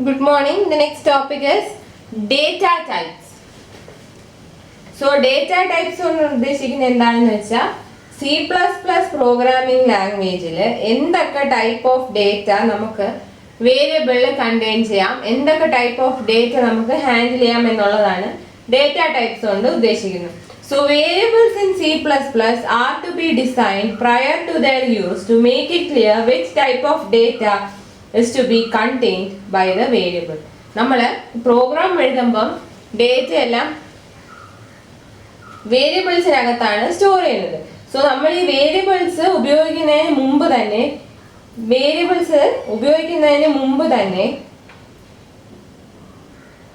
Good morning. The next topic is data types. So data types കൊണ്ട് ഉദ്ദേശിക്കുന്നത് എന്താണെന്ന് വെച്ചാൽ C++ പ്രോഗ്രാമിംഗ് ലാംഗ്വേജിൽ എന്തൊക്കെ ടൈപ്പ് ഓഫ് ഡേറ്റ നമുക്ക് വേരിയബിളിൽ കണ്ടെയ്ൻ ചെയ്യാം, എന്തൊക്കെ ടൈപ്പ് ഓഫ് ഡേറ്റ നമുക്ക് ഹാൻഡിൽ ചെയ്യാം എന്നുള്ളതാണ് ഡേറ്റ ടൈപ്സ് കൊണ്ട് ഉദ്ദേശിക്കുന്നത്. So variables in C++ are to be designed prior to their use to make it clear which type of data is to be contained by the variable. നമ്മൾ programme എഴുതുമ്പം data എല്ലാം വേരിയബിൾസിനകത്താണ് store ചെയ്യുന്നത്. So നമ്മൾ ഈ variables ഉപയോഗിക്കുന്നതിന് മുമ്പ് തന്നെ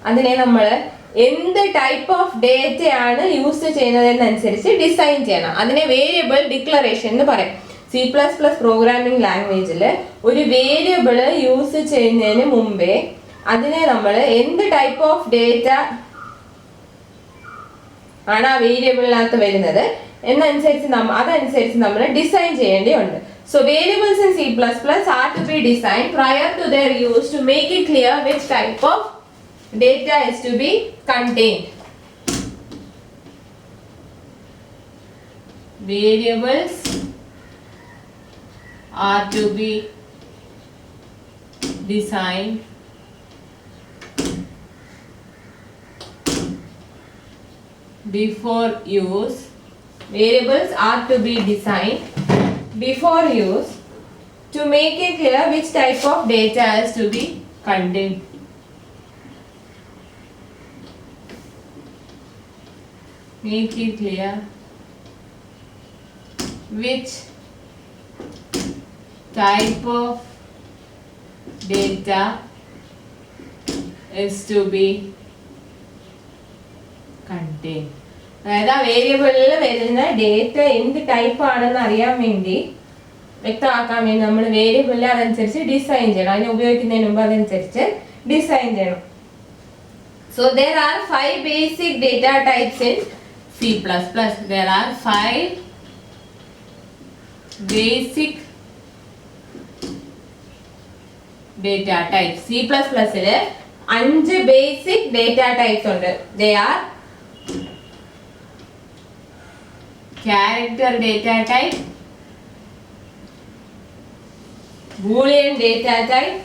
അതിനെ നമ്മൾ എന്ത് ടൈപ്പ് ഓഫ് ഡേറ്റയാണ് യൂസ് ചെയ്യുന്നതെന്നനുസരിച്ച് ഡിസൈൻ ചെയ്യണം. അതിനെ വേരിയബിൾ ഡിക്ലറേഷൻ എന്ന് പറയും. C++ പ്രോഗ്രാമിംഗ് ലാംഗ്വേജിൽ ഒരു വേരിയബിൾ യൂസ് ചെയ്യുന്നതിന് മുമ്പേ അതിനെ നമ്മൾ എന്ത് ടൈപ്പ് ഓഫ് ഡേറ്റ ആണ് ആ വേരിയബിളിനകത്ത് വരുന്നത് അതനുസരിച്ച് നമ്മൾ ഡിസൈൻ ചെയ്യേണ്ടതുണ്ട്. So variables in C++ are to be designed prior to their use to make it clear which type of data is to be contained. Variables are to be designed before use. Variables are to be designed before use to make it clear which type of data is to be contained. Make it clear which type of data is to be contained. അതായത് ആ വേരിയബിളിൽ വരുന്ന data എന്ത് type ആണെന്ന് അറിയാൻ വേണ്ടി, വ്യക്തമാക്കാൻ വേണ്ടി നമ്മൾ വേരിയബിളിൽ അതനുസരിച്ച് ഡിസൈൻ ചെയ്യണം. അതിനെ ഉപയോഗിക്കുന്നതിന് മുമ്പ് അതനുസരിച്ച് ഡിസൈൻ ചെയ്യണം. So there are 5 basic data types in C++. There are 5 basic data types. C++ൽ 5 basic data types ഉണ്ട്. They are character data type, Boolean data type,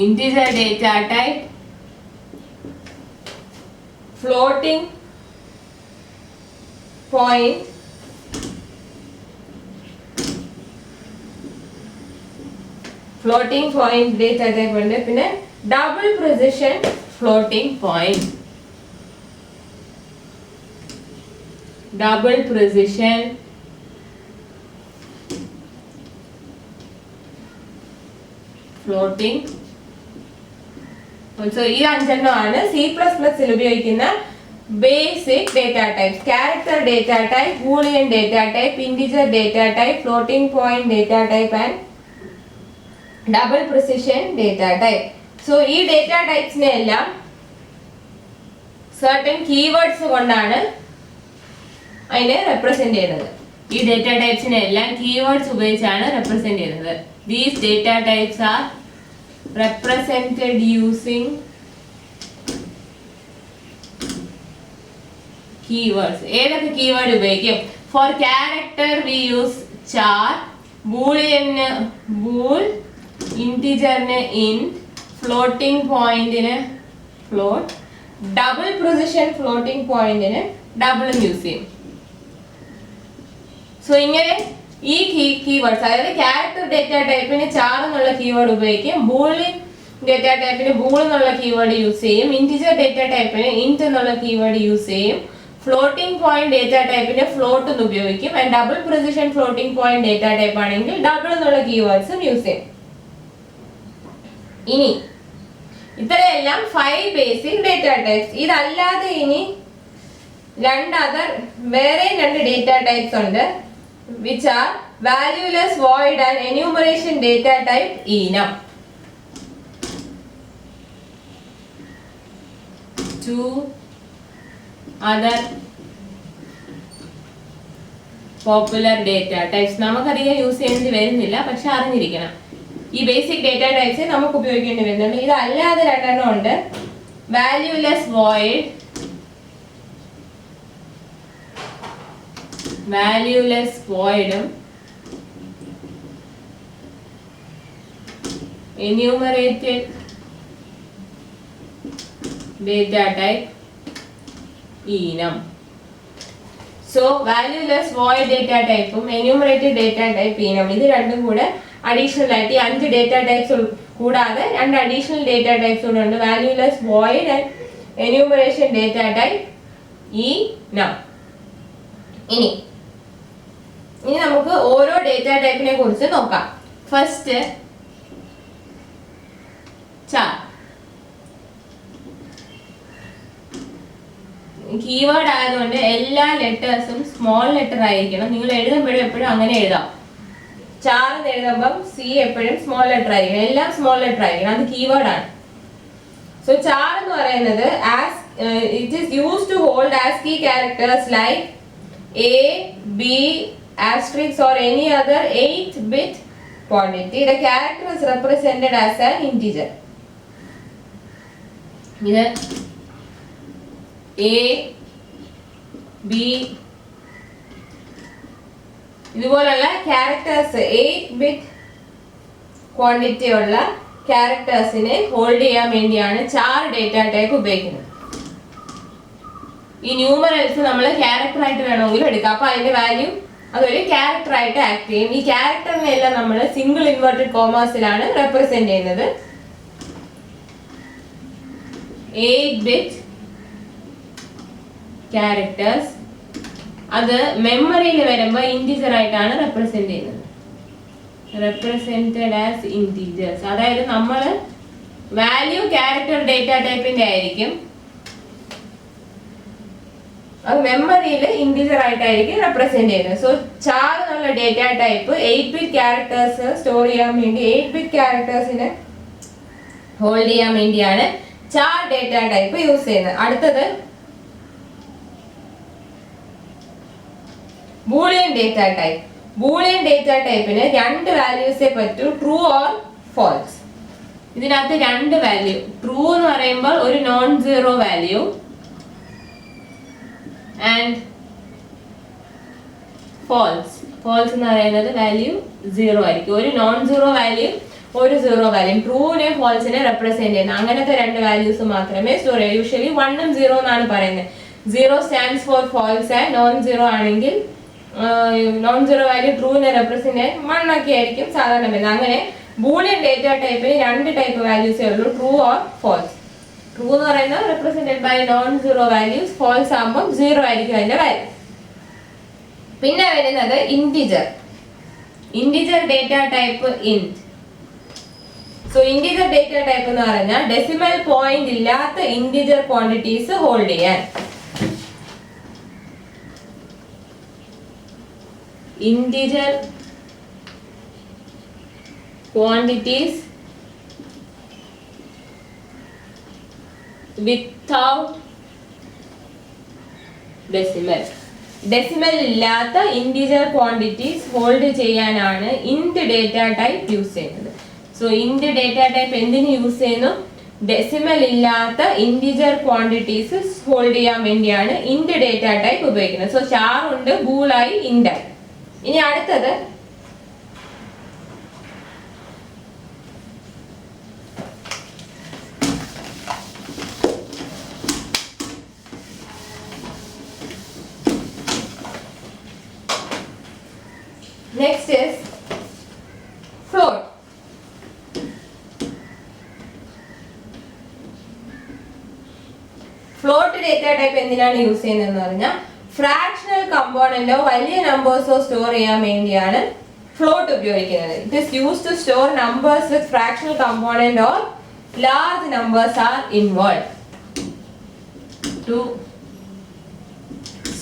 integer data type, floating point data type ഉണ്ട്. പിന്നെ double precision floating point, double precision floating. So ഈ അഞ്ചെണ്ണമാണ് C++ൽ ഉപയോഗിക്കുന്ന basic data types. Character data type, boolean data type, integer data type, floating point data type and double precision data type. So ഈ data ടൈപ്സിനെ എല്ലാം certain keywords കൊണ്ടാണ് അതിനെ represent ചെയ്യുന്നത്. ഈ data ടൈപ്സിനെ എല്ലാം keywords ഉപയോഗിച്ചാണ് റെപ്രസെന്റ് ചെയ്യുന്നത്. These data types R represented using keywords. ഏതൊക്കെ കീവേഡ് ഉപയോഗിക്കും? For character we use char, boolean bool, integer int, floating point float, double precision floating point double use ചെയ്യും. സോ ഇങ്ങനെ ഈ കീവേഡ്സ്, അതായത് character data ടൈപ്പിന് ചാർ എന്നുള്ള keyword ഉപയോഗിക്കും, Boolean data ടൈപ്പിന് bool എന്നുള്ള keyword use ചെയ്യും, ഇന്റിജർ ഡേറ്റ ടൈപ്പിന് ഇന്റ് എന്നുള്ള keyword use ചെയ്യും, ഫ്ലോട്ടിംഗ് പോയിന്റ് ഡേറ്റ ടൈപ്പിന് ഫ്ലോട്ട് എന്ന് ഉപയോഗിക്കും, and double precision floating point data type ആണെങ്കിൽ ഡബിൾ എന്നുള്ള കീവേഡ്സും യൂസ് ചെയ്യും. ഇനി ഇത്രയെല്ലാം 5 ബേസിക് ഡേറ്റ ടൈപ്സ്. ഇതല്ലാതെ ഇനി വേറെ 2 ഡേറ്റ ടൈപ്സ് ഉണ്ട്, which are valueless, void and enumeration data type enum. 2 other popular data types. നമുക്കധികം യൂസ് ചെയ്യേണ്ടി വരുന്നില്ല, പക്ഷെ അറിഞ്ഞിരിക്കണം. ഈ ബേസിക് ഡേറ്റ ടൈപ്സ് നമുക്ക് ഉപയോഗിക്കേണ്ടി വരുന്നുണ്ട്. ഇതല്ലാതെ രണ്ടെണ്ണം ഉണ്ട്. Valueless വോയിഡും enumerated data type enum. So valueless void data type ഉം enumerated data type enum ഇത് രണ്ടും കൂടെ അഡീഷണൽ ആയിട്ട് ഈ 5 ഡേറ്റ ടൈപ്സ് കൂടാതെ 2 അഡീഷണൽ ഡേറ്റ ടൈപ്സ് കൂടെ ഉണ്ട്. Valueless void and enumeration data type enum. ഇനി നമുക്ക് ഓരോ ഡേറ്റ ടൈപ്പിനെ കുറിച്ച് നോക്കാം. ഫസ്റ്റ് ചാർ. കീവേഡ് ആയതുകൊണ്ട് എല്ലാ ലെറ്റേഴ്സും സ്മോൾ ലെറ്റർ ആയിരിക്കണം. നിങ്ങൾ എഴുതുമ്പോഴും എപ്പോഴും അങ്ങനെ എഴുതാം. ചാർ എന്ന് എഴുതുമ്പം സി എപ്പോഴും സ്മോൾ ലെറ്റർ ആയിരിക്കണം. എല്ലാം സ്മോൾ ലെറ്റർ ആയിരിക്കണം. അത് കീവേഡ് ആണ്. സോ ചാർ എന്ന് പറയുന്നത് it is used to hold ASCII characters like A, B, asterisk or any other 8-bit quantity. The character is represented as an integer. ഇത് A, B ഇതുപോലുള്ള characters 8-bit quantity ഉള്ള ക്യാരക്ടേഴ്സിനെ hold ചെയ്യാൻ വേണ്ടിയാണ് ചാർ data type ഉപയോഗിക്കുന്നത്. ഈ numerals നമ്മൾ character ആയിട്ട് വേണമെങ്കിലും എടുക്കാം. അപ്പൊ അതിന്റെ വാല്യൂ അതൊരു ക്യാരക്ടർ ആയിട്ട് ആക്ട് ചെയ്യും. ഈ ക്യാരക്ടറിനെ എല്ലാം നമ്മൾ സിംഗിൾ ഇൻവെർട്ടഡ് കോമേഴ്സിലാണ് റെപ്രസെന്റ് ചെയ്യുന്നത്. 8-bit ക്യാരക്ടേഴ്സ് അത് മെമ്മറിയിൽ വരുമ്പോൾ ഇന്റിജർ ആയിട്ടാണ് റെപ്രസെന്റ് ചെയ്യുന്നത്. Represented as integers. അതായത് നമ്മൾ വാല്യൂ ക്യാരക്ടർ ഡേറ്റ ടൈപ്പിന്റെ ആയിരിക്കും, അത് മെമ്മറിയിൽ ഇന്റിജർ ആയിട്ടായിരിക്കും റെപ്രസെന്റ് ചെയ്യുന്നത്. സോ ചാർ എന്നുള്ള data type 8-bit characters store ചെയ്യാൻ വേണ്ടി 8-bit ക്യാരക്ടേഴ്സിനെ ഹോൾഡ് ചെയ്യാൻ വേണ്ടിയാണ് ചാർ ഡേറ്റ ടൈപ്പ് യൂസ് ചെയ്യുന്നത്. അടുത്തത് boolean data type. Boolean data ടൈപ്പിന് 2 വാല്യൂസേ പറ്റൂ, ട്രൂ ഓർ ഫോൾസ്. ഇതിനകത്ത് 2 വാല്യൂ. ട്രൂ എന്ന് പറയുമ്പോൾ ഒരു non zero value and false. False എന്ന് പറയുന്നത് വാല്യൂ 0 ആയിരിക്കും. ഒരു നോൺ സീറോ വാല്യൂ, ഒരു സീറോ വാല്യൂ. ട്രൂവിനെ ഫോൾസിനെ റെപ്രസെന്റ് ചെയ്യുന്നത് അങ്ങനത്തെ 2 വാല്യൂസ് മാത്രമേ സ്റ്റോർ ചെയ്യൂ. യൂഷ്വലി 1 ഉം 0 എന്നാണ് പറയുന്നത്. 0 stands for false and non zero ആണെങ്കിൽ നോൺ സീറോ വാല്യൂ ട്രൂവിനെ റെപ്രസെന്റ് ചെയ്യാൻ 1 ഒക്കെ ആയിരിക്കും സാധാരണ വരുന്നത്. അങ്ങനെ ബൂളിയൻ ഡേറ്റ ടൈപ്പിന് 2 ടൈപ്പ് വാല്യൂസേ ഉള്ളൂ, ട്രൂ ഓർ ഫോൾസ്. ട്രൂ എന്ന് പറയുന്നത് represented by non zero values, false ആകുമ്പോൾ 0 ആയിരിക്കും അതിന്റെ വാല്യൂ. പിന്നെ വരുന്നത് integer. Integer data type int. So integer data type എന്ന് പറഞ്ഞാൽ ഡെസിമൽ പോയിന്റ് ഇല്ലാത്ത ഇന്റിജർ ക്വാണ്ടിറ്റീസ് ഹോൾഡ് ചെയ്യാൻ. Integer quantities without decimal. Decimal ഇല്ലാത്ത ഇന്റിജർ ക്വാണ്ടിറ്റീസ് ഹോൾഡ് ചെയ്യാനാണ് ഇന്റ് ഡേറ്റ ടൈപ്പ് യൂസ് ചെയ്യുന്നത്. സോ ഇന്റ് ഡേറ്റ ടൈപ്പ് എന്തിനു യൂസ് ചെയ്യുന്നു? Decimal ഇല്ലാത്ത ഇന്റിജർ ക്വാണ്ടിറ്റീസ് ഹോൾഡ് ചെയ്യാൻ വേണ്ടിയാണ് ഇന്റ് ഡേറ്റ ടൈപ്പ് ഉപയോഗിക്കുന്നത്. സോ ചാർ ഉണ്ട്, ബൂളായി, ഇൻഡായി. ഇനി അടുത്തത് next is float. Float data type എന്തിനാണ് യൂസ് ചെയ്യുന്നതെന്ന് പറഞ്ഞാൽ ഫ്രാക്ഷണൽ കമ്പോണന്റോ വലിയ നമ്പേഴ്സോ സ്റ്റോർ ചെയ്യാൻ വേണ്ടിയാണ് ഫ്ലോട്ട് ഉപയോഗിക്കുന്നത്. It is used to store numbers with fractional component or large numbers are involve. To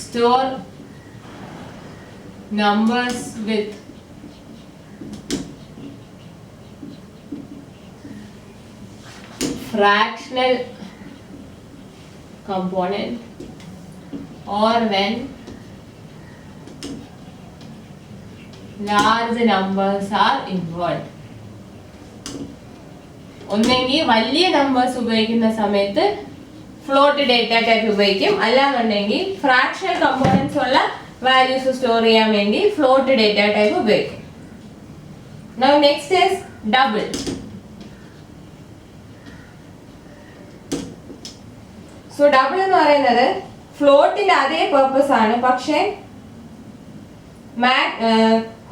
store numbers with fractional component or when large numbers are involved. ഒന്നെങ്കിൽ വലിയ numbers ഉപയോഗിക്കുന്ന സമയത്ത് ഫ്ലോട്ട് ഡേറ്റ ടൈപ്പ് ഉപയോഗിക്കും, അല്ലാന്നുണ്ടെങ്കിൽ fractional components ഉള്ള values store ചെയ്യാൻ വേണ്ടി float data type ഉപയോഗിക്കും. Now next is double. So double എന്ന് പറയുന്നത് ഫ്ലോട്ടിന്റെ അതേ പർപ്പസ് ആണ്, പക്ഷേ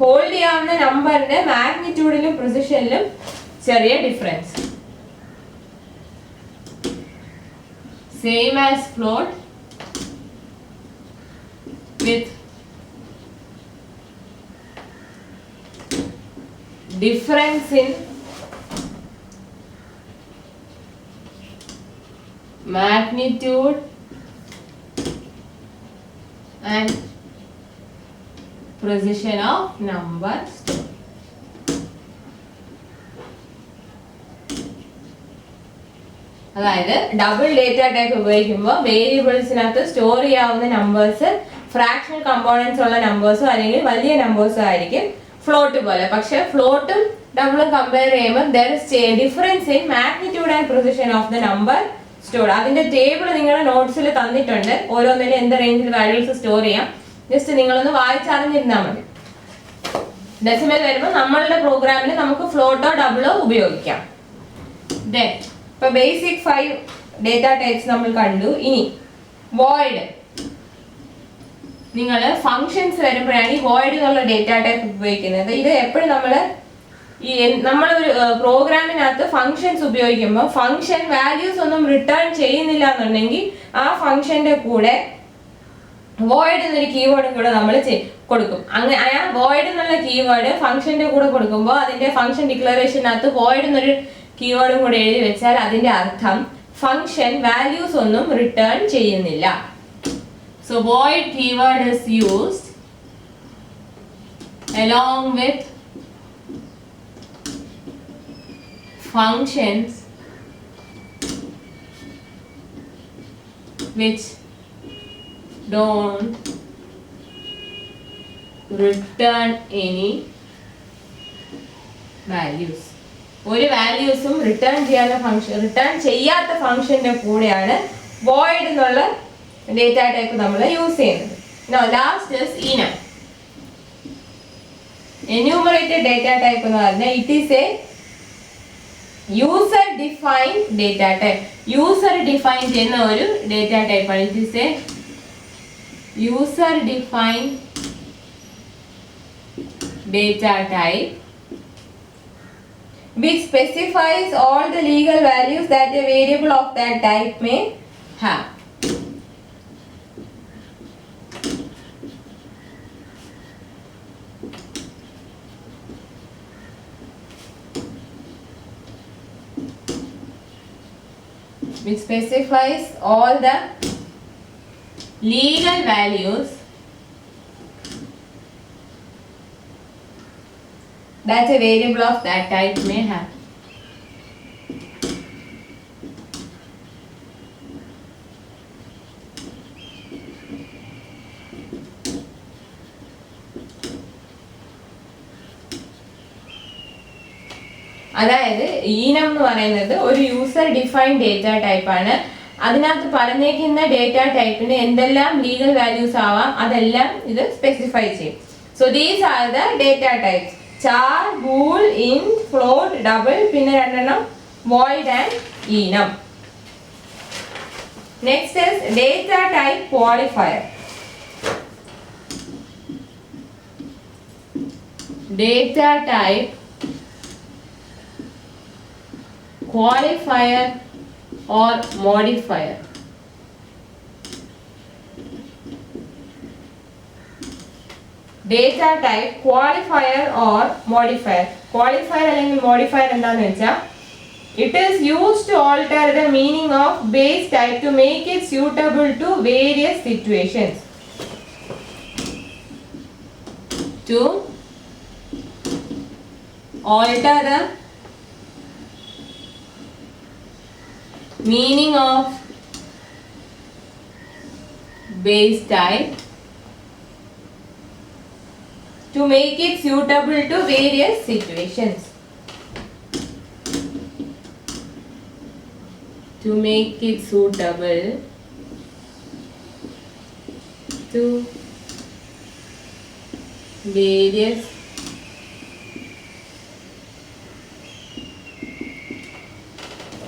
ഹോൾഡ് ചെയ്യാവുന്ന നമ്പറിന്റെ മാഗ്നിറ്റ്യൂഡിലും പ്രിസിഷനിലും ചെറിയ difference. Same as float with difference in magnitude and precision of number stored. അതായത് ഡബിൾ ഡേറ്റ ടൈപ്പ് ഉപയോഗിക്കുമ്പോൾ വേരിയബിൾസിനകത്ത് സ്റ്റോർ ചെയ്യാവുന്ന നമ്പേഴ്സ് ഫ്രാക്ഷണൽ കമ്പോണൻസ് ഉള്ള നമ്പേഴ്സോ അല്ലെങ്കിൽ വലിയ നമ്പേഴ്സോ ആയിരിക്കും ഫ്ലോട്ട് പോലെ. പക്ഷെ ഫ്ലോട്ടും ഡബിളും കമ്പയർ ചെയ്യുമ്പോൾ there is difference in magnitude and position of the number stored. അതിന്റെ ടേബിൾ നിങ്ങളുടെ നോട്ട്സിൽ തന്നിട്ടുണ്ട്, ഓരോന്നിലും എന്ത് റേഞ്ചിൽ വാല്യൂസ് സ്റ്റോർ ചെയ്യാം. ജസ്റ്റ് നിങ്ങളൊന്ന് വായിച്ചറിഞ്ഞിരുന്നാൽ മതി. ഡെസിമൽ വരുമ്പോൾ നമ്മളുടെ പ്രോഗ്രാമിൽ നമുക്ക് ഫ്ലോട്ടോ ഡബിളോ ഉപയോഗിക്കാം. ദെൻ ഇപ്പൊ ബേസിക് 5 ഡേറ്റ ടൈപ്സ് നമ്മൾ കണ്ടു. ഇനി വോയിഡ്, നിങ്ങൾ ഫങ്ഷൻസ് വരുമ്പോഴാണ് ഈ വോയിഡ് എന്നുള്ള ഡേറ്റ ടൈപ്പ് ഉപയോഗിക്കുന്നത്. ഇത് എപ്പോഴും നമ്മളൊരു പ്രോഗ്രാമിനകത്ത് ഫങ്ഷൻസ് ഉപയോഗിക്കുമ്പോൾ ഫങ്ഷൻ വാല്യൂസ് ഒന്നും റിട്ടേൺ ചെയ്യുന്നില്ല എന്നുണ്ടെങ്കിൽ ആ ഫങ്ഷന്റെ കൂടെ വോയിഡ് എന്നൊരു കീവേഡും കൂടെ നമ്മൾ കൊടുക്കും. അങ്ങനെ ആ വോയിഡ് എന്നുള്ള കീവേഡ് ഫങ്ഷന്റെ കൂടെ കൊടുക്കുമ്പോൾ അതിന്റെ ഫങ്ഷൻ ഡിക്ലറേഷനകത്ത് വോയിഡ് എന്നൊരു കീവേഡും കൂടെ എഴുതി വെച്ചാൽ അതിന്റെ അർത്ഥം ഫങ്ഷൻ വാല്യൂസ് ഒന്നും റിട്ടേൺ ചെയ്യുന്നില്ല. So void keyword is used along with functions which don't return any values. ഒരു വാല്യൂസും റിട്ടേൺ ചെയ്യാത്ത ഫംഗ്ഷന്റെ കൂടെയാണ് void എന്നുള്ള ഡേറ്റ ടൈപ്പ് നമ്മൾ യൂസ് ചെയ്യുന്നത്. Now last is enum. Enumerated data type എന്ന് പറഞ്ഞാൽ it is a user defined data type. User define ചെയ്യുന്ന ഒരു ഡേറ്റ ടൈപ്പ് ആണ്. It is a user defined data type which specifies all the legal values that a variable of that type may have. Which specifies all the legal values that a variable of that type may have. അതായത് ഈനം എന്ന് പറയുന്നത് ഒരു user defined data type ആണ്. അതിനകത്ത് പറഞ്ഞേക്കുന്ന data ടൈപ്പിന് എന്തെല്ലാം legal values ആവാം അതെല്ലാം ഇത് സ്പെസിഫൈ ചെയ്യും. So these are the data types: char, bool, int, float, double, പിന്നെ രണ്ടെണ്ണം void and enum. Next is data type qualifier. ഡേറ്റ ടൈപ്പ് qualifier or modifier. Data type qualifier or modifier. Qualifier അല്ലെങ്കിൽ modifier എന്താണെന്ന് വെച്ചാൽ it is used to alter the meaning of base type to make it suitable to various situations. To alter the meaning of base type to make it suitable to various situations. to make it suitable to various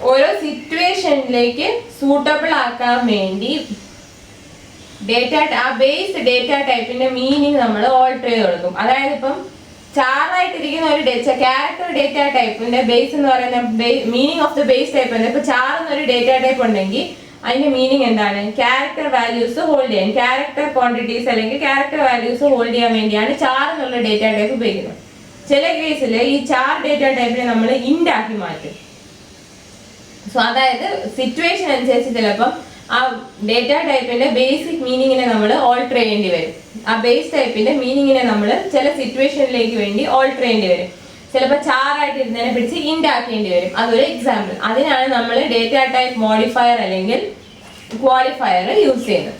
ഓരോ സിറ്റുവേഷനിലേക്ക് suitable ആക്കാൻ വേണ്ടി ആ based data ടൈപ്പിന്റെ meaning നമ്മൾ alter ചെയ്ത് കൊടുക്കും. അതായത് ഇപ്പം ചാറായിട്ടിരിക്കുന്ന ഒരു ക്യാരക്ടർ ഡേറ്റ ടൈപ്പിന്റെ ബേസ് എന്ന് പറയുന്ന meaning of the base type ഇപ്പൊ ചാർ എന്നൊരു ഡേറ്റ ടൈപ്പ് ഉണ്ടെങ്കിൽ അതിന്റെ മീനിങ് എന്താണ്? ക്യാരക്ടർ വാല്യൂസ് ഹോൾഡ് ചെയ്യാൻ, ക്യാരക്ടർ ക്വാണ്ടിറ്റീസ് അല്ലെങ്കിൽ ക്യാരക്ടർ വാല്യൂസ് ഹോൾഡ് ചെയ്യാൻ വേണ്ടിയാണ് ചാർ എന്നുള്ള ഡേറ്റ ടൈപ്പ് ഉപയോഗിക്കുന്നത്. ചില കേസിൽ ഈ ചാർ ഡേറ്റ ടൈപ്പിനെ നമ്മൾ ഇൻഡ് ആക്കി മാറ്റും. സോ അതായത് സിറ്റുവേഷൻ അനുസരിച്ച് ചിലപ്പം ആ ഡേറ്റ ടൈപ്പിന്റെ ബേസിക് മീനിങ്ങിനെ നമ്മൾ ഓൾട്ടർ ചെയ്യേണ്ടി വരും. ആ ബേസ് ടൈപ്പിന്റെ മീനിങ്ങിനെ നമ്മൾ ചില സിറ്റുവേഷനിലേക്ക് വേണ്ടി ഓൾട്ടർ ചെയ്യേണ്ടി വരും. ചിലപ്പോൾ ചാറായിട്ട് ഇരുന്നതിനെ പിടിച്ച് ഇൻഡ് ആക്കേണ്ടി വരും. അതൊരു എക്സാമ്പിൾ. അതിനാണ് നമ്മൾ ഡേറ്റ ടൈപ്പ് മോഡിഫയർ അല്ലെങ്കിൽ ക്വാളിഫയർ യൂസ് ചെയ്യുന്നത്.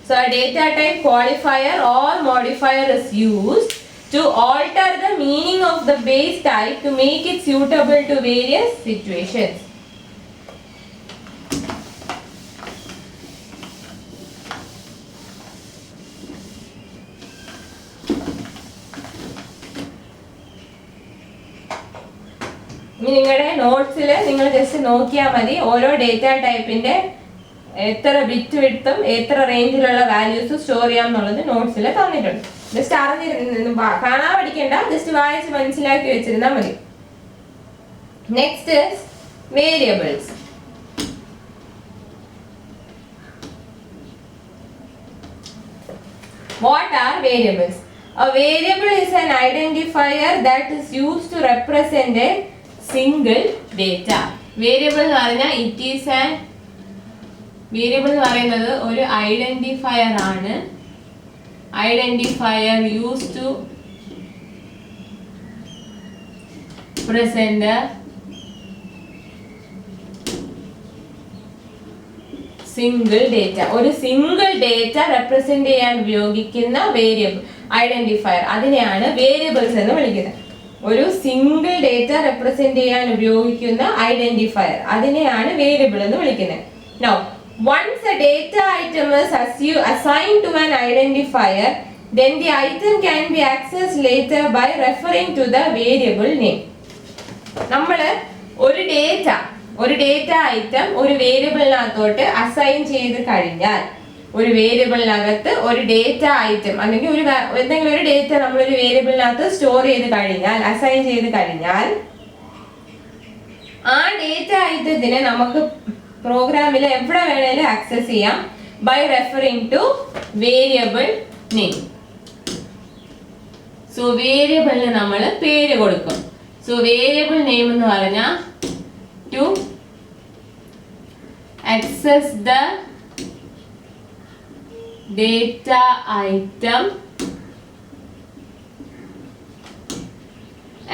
So data type qualifier or modifier is used to alter the meaning of the base type to make it suitable to various situations. നിങ്ങളുടെ നോട്ട്സിൽ നിങ്ങൾ ജസ്റ്റ് നോക്കിയാൽ മതി. ഓരോ ഡേറ്റ ടൈപ്പിന്റെ എത്ര ബിറ്റ് വിഡ്ത്തും എത്ര റേഞ്ചിലുള്ള values store ചെയ്യാം എന്നുള്ളത് നോട്ട്സിൽ തന്നിട്ടുണ്ട്. ജസ്റ്റ് കാണാൻ പഠിക്കണ്ട, ജസ്റ്റ് വായിച്ച് മനസ്സിലാക്കി വെച്ചിരുന്നാൽ മതി. Next variables. What are variables? A variable is an identifier that is used to represent a single data. Variable എന്ന് പറഞ്ഞാൽ it is an വേരിയബിൾ എന്ന് പറയുന്നത് ഒരു ഐഡന്റിഫയർ ആണ്. Identifier use to present single data. ഒരു സിംഗിൾ ഡേറ്റ റെപ്രസെന്റ് ചെയ്യാൻ ഉപയോഗിക്കുന്ന variable identifier, അതിനെയാണ് വേരിയബിൾസ് എന്ന് വിളിക്കുന്നത്. ഒരു സിംഗിൾ ഡേറ്റ റെപ്രസെന്റ് ചെയ്യാൻ ഉപയോഗിക്കുന്ന ഐഡന്റിഫയർ, അതിനെയാണ് വേരിയബിൾ എന്ന് വിളിക്കുന്നത്. Now, once a data item is assigned to an identifier, then the item can be accessed later by referring to the variable name. നമ്മൾ ഒരു ഡേറ്റ ഐറ്റം ഒരു വേരിയബിളിനകത്തോട്ട് അസൈൻ ചെയ്ത് കഴിഞ്ഞാൽ, ഒരു വേരിയബിളിനകത്ത് ഒരു ഡേറ്റ ഐറ്റം അല്ലെങ്കിൽ എന്തെങ്കിലും ഒരു ഡേറ്റ നമ്മൾ ഒരു വേരിയബിളിനകത്ത് സ്റ്റോർ ചെയ്ത് കഴിഞ്ഞാൽ, അസൈൻ ചെയ്ത് കഴിഞ്ഞാൽ, ആ ഡേറ്റ ഐറ്റത്തിനെ നമുക്ക് പ്രോഗ്രാമിൽ എവിടെ വേണേലും ആക്സസ് ചെയ്യാം by referring to variable name. So വേരിയബിളിന് നമ്മൾ പേര് കൊടുക്കും. സോ വേരിയബിൾ നെയിം എന്ന് പറഞ്ഞാൽ to access the data item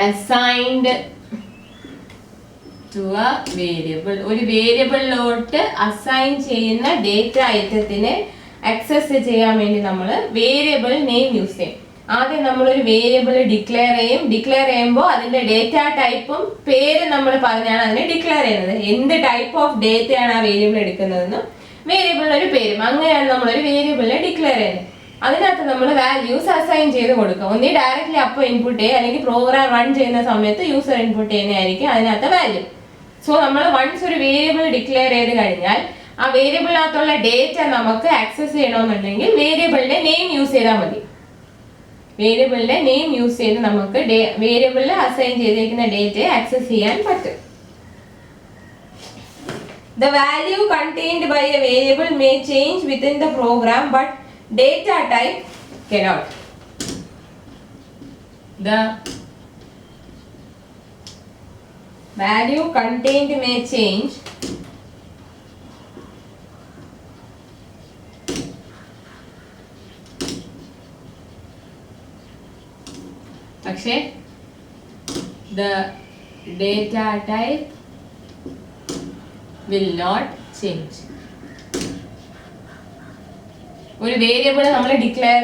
assigned to a variable. ഒരു വേരിയബിളിലോട്ട് അസൈൻ ചെയ്യുന്ന ഡേറ്റ ഐറ്റത്തിനെ ആക്സസ് ചെയ്യാൻ വേണ്ടി നമ്മൾ വേരിയബിൾ നെയിം യൂസ് ചെയ്യും. ആദ്യം നമ്മളൊരു വേരിയബിൾ ഡിക്ലെയർ ചെയ്യും. ഡിക്ലെയർ ചെയ്യുമ്പോൾ അതിന്റെ ഡേറ്റ ടൈപ്പും പേര് നമ്മൾ പറഞ്ഞാണ് അതിനെ ഡിക്ലെയർ ചെയ്യുന്നത്. എന്ത് ടൈപ്പ് ഓഫ് ഡേറ്റയാണ് ആ വേരിയബിൾ എടുക്കുന്നതെന്നും വേരിയബിളിന് ഒരു പേരും, അങ്ങനെയാണ് നമ്മളൊരു വേരിയബിളിനെ ഡിക്ലെയർ ചെയ്യുന്നത്. അതിനകത്ത് നമ്മൾ വാല്യൂസ് അസൈൻ ചെയ്ത് കൊടുക്കുക. ഒന്നീ ഡയറക്റ്റ്ലി അപ്പോൾ ഇൻപുട്ട് ചെയ്യുക, അല്ലെങ്കിൽ പ്രോഗ്രാം റൺ ചെയ്യുന്ന സമയത്ത് യൂസർ ഇൻപുട്ട് ചെയ്യുന്നതായിരിക്കും അതിനകത്ത് വാല്യൂ. സോ നമ്മൾ വൺസ് ഒരു വേരിയബിൾ ഡിക്ലെയർ ചെയ്ത് കഴിഞ്ഞാൽ ആ വേരിയബിളിനകത്തുള്ള ഡേറ്റ നമുക്ക് ആക്സസ് ചെയ്യണമെന്നുണ്ടെങ്കിൽ വേരിയബിളിന്റെ നെയിം യൂസ് ചെയ്താൽ മതി. വേരിയബിളിന്റെ നെയിം യൂസ് ചെയ്ത് നമുക്ക് വേരിയബിളിൽ അസൈൻ ചെയ്തിരിക്കുന്ന ഡേറ്റയെ ആക്സസ് ചെയ്യാൻ പറ്റും. The value contained by a variable may change within the program, but data type cannot. The value contained may change, പക്ഷേ the data type will not change. ഒരു വേരിയബിൾ നമ്മൾ ഡിക്ലെയർ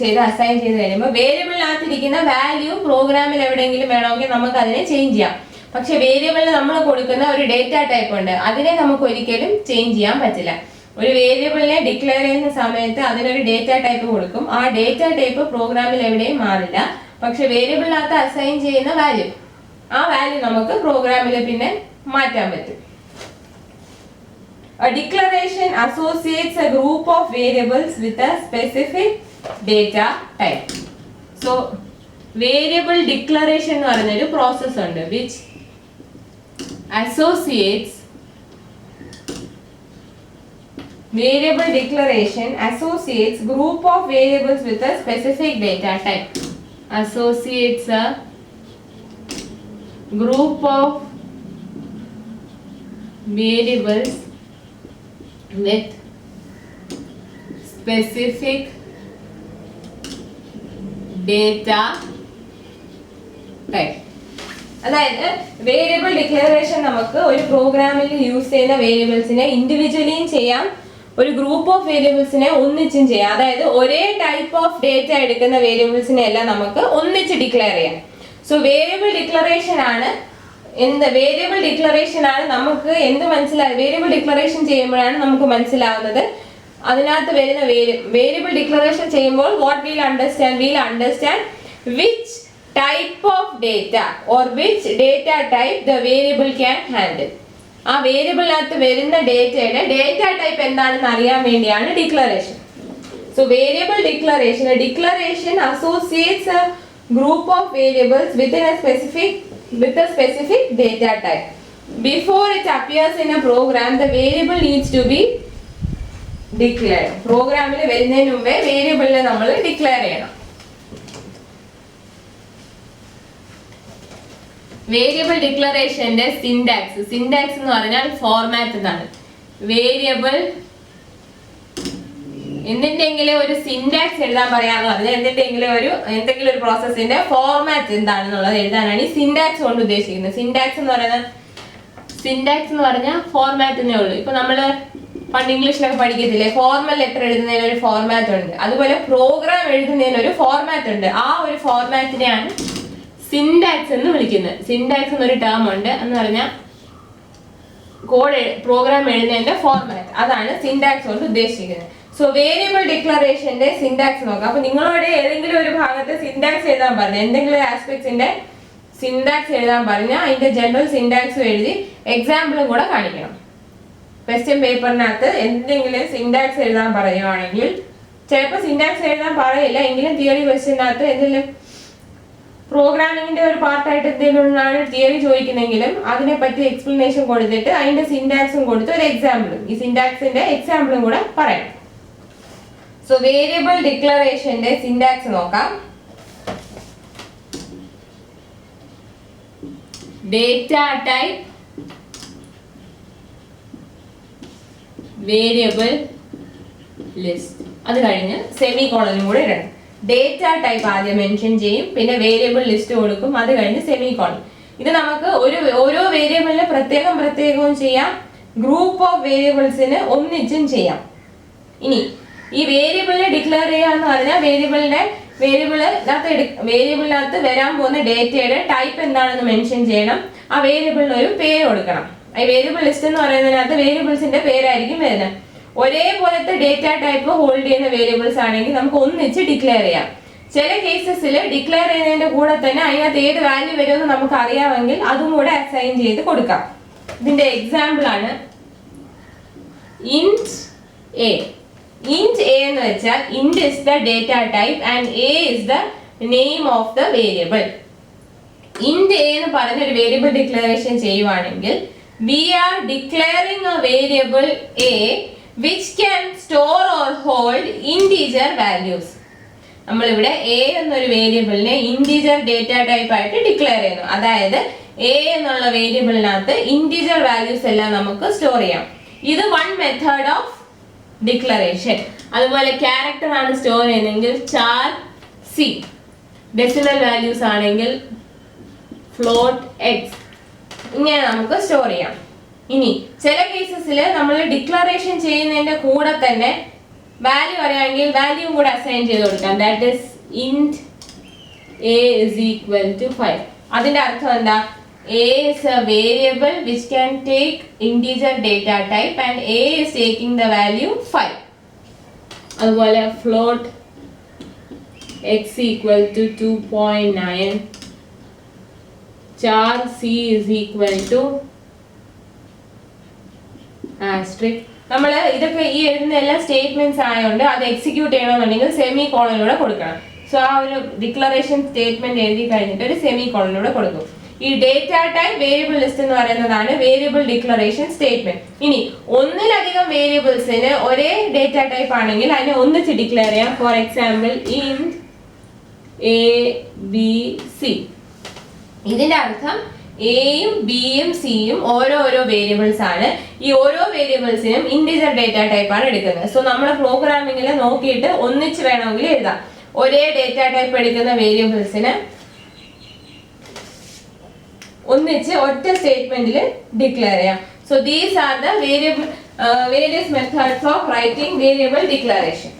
ചെയ്ത് അസൈൻ ചെയ്ത് കഴിയുമ്പോൾ വേരിയബിളിനകത്തിരിക്കുന്ന വാല്യൂ പ്രോഗ്രാമിൽ എവിടെയെങ്കിലും വേണമെങ്കിൽ നമുക്ക് അതിനെ ചേഞ്ച് ചെയ്യാം. പക്ഷെ വേരിയബിളിന് നമ്മൾ കൊടുക്കുന്ന ഒരു ഡേറ്റ ടൈപ്പ് ഉണ്ട്, അതിനെ നമുക്ക് ഒരിക്കലും ചേഞ്ച് ചെയ്യാൻ പറ്റില്ല. ഒരു വേരിയബിളിനെ ഡിക്ലെയർ ചെയ്യുന്ന സമയത്ത് അതിനൊരു ഡേറ്റ ടൈപ്പ് കൊടുക്കും. ആ ഡേറ്റ ടൈപ്പ് പ്രോഗ്രാമിൽ എവിടെയും മാറില്ല. പക്ഷെ വേരിയബിളിനകത്ത് അസൈൻ ചെയ്യുന്ന വാല്യൂ, ആ വാല്യൂ നമുക്ക് പ്രോഗ്രാമിൽ പിന്നെ മാറ്റാൻ പറ്റും. A declaration associates a group of variables with a specific data type. So variable declaration എന്ന് പറയുന്ന ഒരു പ്രോസസ് ഉണ്ട് which associates variable declaration associates group of variables with a specific data type. Associates a group of variables with specific data type. അതായത് variable declaration നമുക്ക് ഒരു പ്രോഗ്രാമിൽ use ചെയ്യുന്ന വേരിയബിൾസിനെ ഇൻഡിവിജ്വലിയും ചെയ്യാം, ഒരു ഗ്രൂപ്പ് ഓഫ് വേരിയബിൾസിനെ ഒന്നിച്ചും ചെയ്യാം. അതായത് ഒരേ ടൈപ്പ് ഓഫ് ഡേറ്റ എടുക്കുന്ന വേരിയബിൾസിനെ എല്ലാം നമുക്ക് ഒന്നിച്ച് ഡിക്ലെയർ ചെയ്യാം. സോ വേരിയബിൾ ഡിക്ലറേഷൻ ആണ് വേരിയബിൾ ഡിക്ലറേഷൻ ആണ് നമുക്ക് എന്ത് വേരിയബിൾ ഡിക്ലറേഷൻ ചെയ്യുമ്പോഴാണ് നമുക്ക് മനസ്സിലാവുന്നത് അതിനകത്ത് വരുന്ന വേരിയബിൾ ഡിക്ലറേഷൻ ചെയ്യുമ്പോൾ what will understand which type of data or which data type the variable can handle. ആ വേരിയബിളിനകത്ത് വരുന്ന ഡേറ്റയുടെ ഡേറ്റ ടൈപ്പ് എന്താണെന്ന് അറിയാൻ വേണ്ടിയാണ് declaration. So variable declaration associates A group of variables with a specific data type. Before it appears in a program, the variable needs to be declared. പ്രോഗ്രാമിൽ വരുന്നതിന് മുമ്പേ വേരിയബിളിനെ നമ്മൾ ഡിക്ലെയർ ചെയ്യണം. വേരിയബിൾ ഡിക്ലറേഷന്റെ സിൻടാക്സ് എന്ന് പറഞ്ഞാൽ ഫോർമാറ്റ് എന്നാണ്. വേരിയബിൾ എന്തിന്റെങ്കിലും ഒരു സിൻടാക്സ് എഴുതാൻ പറയാന്ന് പറഞ്ഞാൽ എന്തിന്റെങ്കിലും എന്തെങ്കിലും ഒരു പ്രോസസ്സിന്റെ ഫോർമാറ്റ് എന്താണെന്നുള്ളത് എഴുതാനാണ് ഈ സിൻടാക്സ് കൊണ്ട് ഉദ്ദേശിക്കുന്നത്. സിൻടാക്സ് എന്ന് പറഞ്ഞാൽ ഫോർമാറ്റിനേ ഉള്ളൂ. ഇപ്പൊ നമ്മള് പണ്ട് ഇംഗ്ലീഷിലൊക്കെ പഠിക്കത്തില്ലേ, ഫോർമൽ ലെറ്റർ എഴുതുന്നതിന് ഒരു ഫോർമാറ്റ് ഉണ്ട്, അതുപോലെ പ്രോഗ്രാം എഴുതുന്നതിന് ഒരു ഫോർമാറ്റ് ഉണ്ട്. ആ ഒരു ഫോർമാറ്റിനെയാണ് സിൻടാക്സ് എന്ന് വിളിക്കുന്നത്. സിൻടാക്സ് എന്നൊരു ടേം ഉണ്ട് എന്ന് പറഞ്ഞാൽ പ്രോഗ്രാം എഴുതുന്നതിന്റെ ഫോർമാറ്റ്, അതാണ് സിൻടാക്സ് കൊണ്ട് ഉദ്ദേശിക്കുന്നത്. സോ വേരിയബിൾ ഡിക്ലറേഷന്റെ സിൻടാക്സ് നോക്കാം. അപ്പൊ നിങ്ങളോട് ഏതെങ്കിലും ഒരു ഭാഗത്ത് സിൻടാക്സ് എഴുതാൻ പറഞ്ഞു, എന്തെങ്കിലും ആസ്പെക്ട്സിന്റെ സിൻടാക്സ് എഴുതാൻ പറഞ്ഞാൽ അതിന്റെ ജനറൽ സിൻടാക്സും എഴുതി എക്സാമ്പിളും കൂടെ കാണിക്കണം. ക്വസ്റ്റ്യൻ പേപ്പറിനകത്ത് എന്തെങ്കിലും സിൻടാക്സ് എഴുതാൻ പറയുവാണെങ്കിൽ ചിലപ്പോൾ സിൻടാക്സ് എഴുതാൻ പറയില്ല, എങ്കിലും തിയറി ക്വസ്റ്റ്യനകത്ത് എന്തെങ്കിലും പ്രോഗ്രാമിങ്ങിന്റെ ഒരു പാർട്ടായിട്ട് എന്തെങ്കിലും തിയറി ചോദിക്കുന്നെങ്കിലും അതിനെപ്പറ്റി എക്സ്പ്ലനേഷൻ കൊടുത്തിട്ട് അതിന്റെ സിൻടാക്സും കൊടുത്ത് ഒരു എക്സാമ്പിളും, ഈ സിൻടാക്സിന്റെ എക്സാമ്പിളും കൂടെ പറയണം. സോ വേരിയബിൾ ഡിക്ലറേഷന്റെ സിൻടാക്സ് നോക്കാം. ഡേറ്റ ടൈപ്പ് വേരിയബിൾ ലിസ്റ്റ്, അത് കഴിഞ്ഞ് സെമി കോളനും കൂടെ ഇടണം. ഡേറ്റ ടൈപ്പ് ആദ്യം മെൻഷൻ ചെയ്യും, പിന്നെ വേരിയബിൾ ലിസ്റ്റ് കൊടുക്കും, അത് കഴിഞ്ഞ് സെമി കോളൻ. ഇത് നമുക്ക് ഓരോ വേരിയബിളിന് പ്രത്യേകവും ചെയ്യാം, ഗ്രൂപ്പ് ഓഫ് വേരിയബിൾസിന് ഒന്നിച്ചും ചെയ്യാം. ഇനി ഈ വേരിയബിളിനെ ഡിക്ലെയർ ചെയ്യാന്ന് പറഞ്ഞാൽ വേരിയബിളിനകത്ത് വരാൻ പോകുന്ന ഡേറ്റയുടെ ടൈപ്പ് എന്താണെന്ന് മെൻഷൻ ചെയ്യണം, ആ വേരിയബിളിന് ഒരു പേര് കൊടുക്കണം. ഈ വേരിയബിൾ ലിസ്റ്റ് എന്ന് പറയുന്നതിനകത്ത് വേരിയബിൾസിന്റെ പേരായിരിക്കും വരുന്നത്. ഒരേപോലത്തെ ഡേറ്റ ടൈപ്പ് ഹോൾഡ് ചെയ്യുന്ന വേരിയബിൾസ് ആണെങ്കിൽ നമുക്ക് ഒന്നിച്ച് ഡിക്ലെയർ ചെയ്യാം. ചില കേസസിൽ ഡിക്ലെയർ ചെയ്യുന്നതിന്റെ കൂടെ തന്നെ അതിനകത്ത് ഏത് വാല്യൂ വരുമെന്ന് നമുക്ക് അറിയാമെങ്കിൽ അതും കൂടെ അസൈൻ ചെയ്ത് കൊടുക്കാം. ഇതിന്റെ എക്സാമ്പിൾ ആണ് ഇന്റ് എ. ഇന്റ് എ എന്ന് വെച്ചാൽ int is the data type and A is the name of the variable. Int A എന്ന് പറഞ്ഞ ഒരു വേരിയബിൾ ഡിക്ലറേഷൻ ചെയ്യുവാണെങ്കിൽ we are declaring a variable a which can store or hold integer values. നമ്മൾ ഇവിടെ a എന്നൊരു വേരിയബിളിനെ integer data type ആയിട്ട് declare ചെയ്യുന്നു. അതായത് a എന്നുള്ള വേരിയബിളിനകത്ത് ഇന്റിജർ വാല്യൂസ് എല്ലാം നമുക്ക് സ്റ്റോർ ചെയ്യാം. ഇത് വൺ മെത്തേഡ് ഓഫ് ഡിക്ലറേഷൻ. അതുപോലെ ക്യാരക്ടർ ആണ് സ്റ്റോർ ചെയ്യുന്നതെങ്കിൽ char c, ഡെസിമൽ വാല്യൂസ് ആണെങ്കിൽ ഫ്ലോട്ട് x, ഇങ്ങനെ നമുക്ക് സ്റ്റോർ ചെയ്യാം. ഇനി ചില കേസസിൽ നമ്മൾ ഡിക്ലറേഷൻ ചെയ്യുന്നതിന്റെ കൂടെ തന്നെ വാല്യൂ അറിയാമെങ്കിൽ വാല്യൂ കൂടെ അസൈൻ ചെയ്ത് കൊടുക്കാം. That is int a is equal to 5. അതിന്റെ അർത്ഥം എന്താ, A is a variable which can take integer data type and A is taking the value 5. അതുപോലെ float x equal to 2.9, char c is equal to asterisk. നമ്മൾ ഇതൊക്കെ ഈ എഴുതുന്ന എല്ലാ statements ആയതുകൊണ്ട് അത് എക്സിക്യൂട്ട് ചെയ്യണമെന്നുണ്ടെങ്കിൽ സെമി കോളനിലൂടെ കൊടുക്കണം. സോ ആ ഒരു ഡിക്ലറേഷൻ സ്റ്റേറ്റ്മെന്റ് എഴുതി കഴിഞ്ഞിട്ട് ഒരു സെമി കോളനിലൂടെ കൊടുക്കും. ഈ ഡേറ്റ ടൈപ്പ് വേരിയബിൾ ലിസ്റ്റ് എന്ന് പറയുന്നതാണ് വേരിയബിൾ ഡിക്ലറേഷൻ സ്റ്റേറ്റ്മെന്റ്. ഇനി ഒന്നിലധികം വേരിയബിൾസിന് ഒരേ ഡേറ്റ ടൈപ്പ് ആണെങ്കിൽ അതിനെ ഒന്നിച്ച് ഡിക്ലെയർ ചെയ്യാം. For example int A B C. ഇതിന്റെ അർത്ഥം എയും ബിയും സിയും ഓരോരോ വേരിയബിൾസ് ആണ്. ഈ ഓരോ വേരിയബിൾസിനും ഇൻഡിജർ ഡേറ്റ ടൈപ്പ് ആണ് എടുക്കുന്നത്. സോ നമ്മൾ പ്രോഗ്രാമിംഗിൽ നോക്കിയിട്ട് ഒന്നിച്ച് വേണമെങ്കിൽ എഴുതാം. ഒരേ ഡേറ്റ ടൈപ്പ് എടുക്കുന്ന വേരിയബിൾസിന് ഒന്നിച്ച് ഒറ്റ സ്റ്റേറ്റ്മെന്റിൽ ഡിക്ലെയർ ചെയ്യാം. So these are the various methods of writing variable declaration.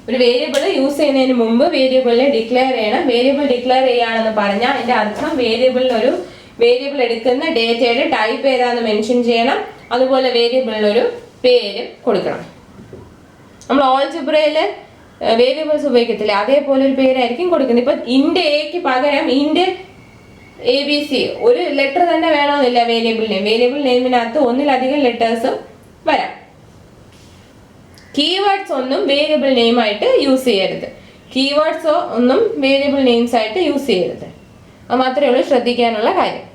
ഒരു വേരിയബിൾ യൂസ് ചെയ്യുന്നതിന് മുമ്പ് വേരിയബിളിനെ ഡിക്ലെയർ ചെയ്യണം. വേരിയബിൾ ഡിക്ലെയർ ചെയ്യുകയാണെന്ന് പറഞ്ഞാൽ അതിന്റെ അർത്ഥം വേരിയബിളിനൊരു വേരിയബിൾ എടുക്കുന്ന ഡേറ്റയുടെ ടൈപ്പ് ഏതാണെന്ന് മെൻഷൻ ചെയ്യണം. അതുപോലെ വേരിയബിളിനൊരു പേര് കൊടുക്കണം. നമ്മൾ ഓൾജിബ്രയിൽ വേരിയബിൾസ് ഉപയോഗിക്കത്തില്ല, അതേപോലെ ഒരു പേരായിരിക്കും കൊടുക്കുന്നത്. ഇപ്പൊ ഇന്റ് എക്ക് പകരം ഇന്റ് എ ബി സി ഒരു ലെറ്റർ തന്നെ വേണമെന്നില്ല വേരിയബിൾ നെയിം. വേരിയബിൾ നെയിമിനകത്ത് ഒന്നിലധികം ലെറ്റേഴ്സും വരാം. കീവേഡ്സ് ഒന്നും വേരിയബിൾ നെയിം ആയിട്ട് യൂസ് ചെയ്യരുത്. കീവേഡ്സോ ഒന്നും വേരിയബിൾ നെയിംസ് ആയിട്ട് യൂസ് ചെയ്യരുത്. അത് മാത്രമേ ഉള്ളൂ ശ്രദ്ധിക്കാനുള്ള കാര്യം.